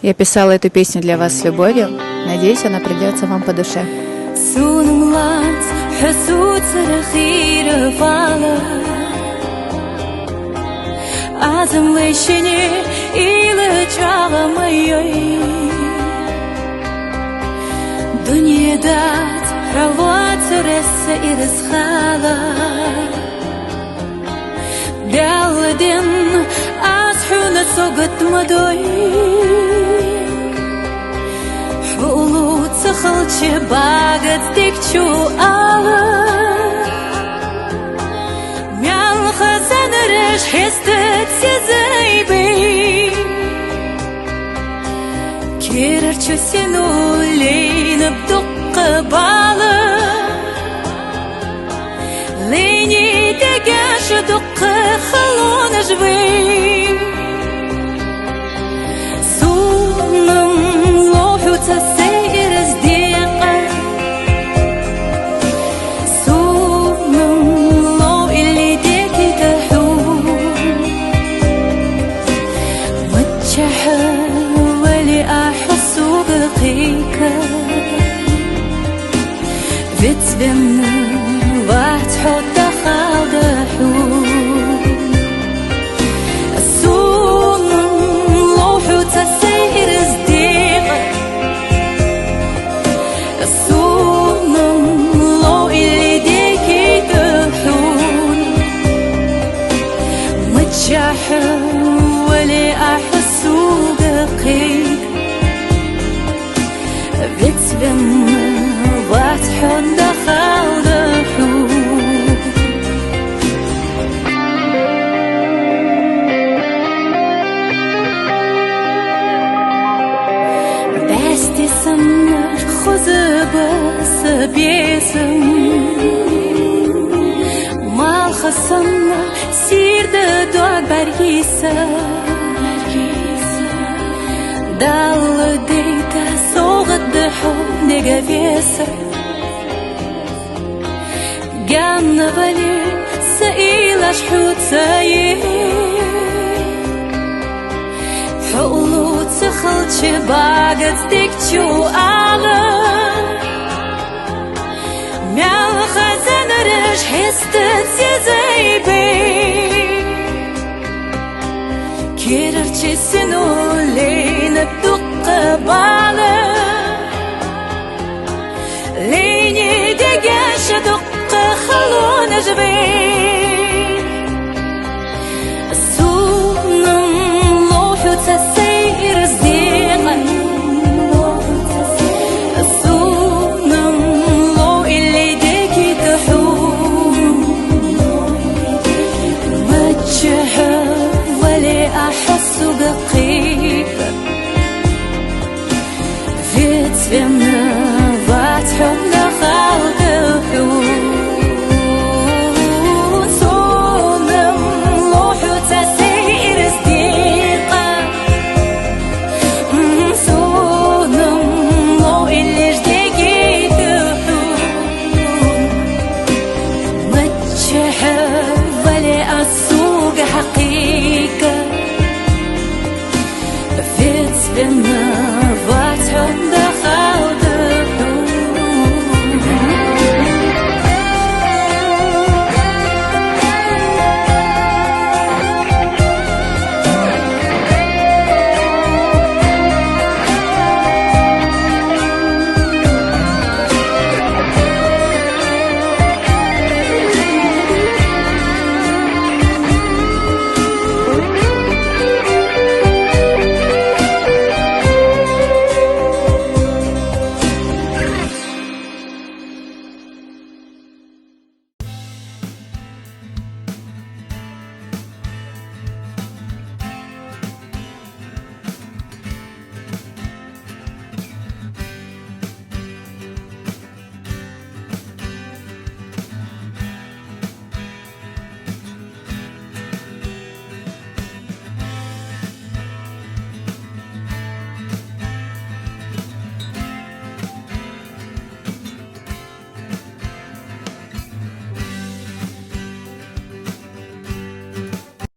Я писала эту песню для вас с любовью. Надеюсь, она придется вам по душе. Сахалче багат текчу ала Мял хазанырыш хестет сезайбей Керерчу сену лейнып дұққы балы Лейни дегяшы дұққы халоны жвей Сумным лохуца Малхасанна сирді дуат баргиса Далы дейта соғыдды хонега веса Гянна вали саилаш хуцае Хулут сахалче багат стекчу ала Мял хазанырыш хестет сезайбей Керерче сену лейніп дұққы балы Лейни дегяшы дұққы халоны жвей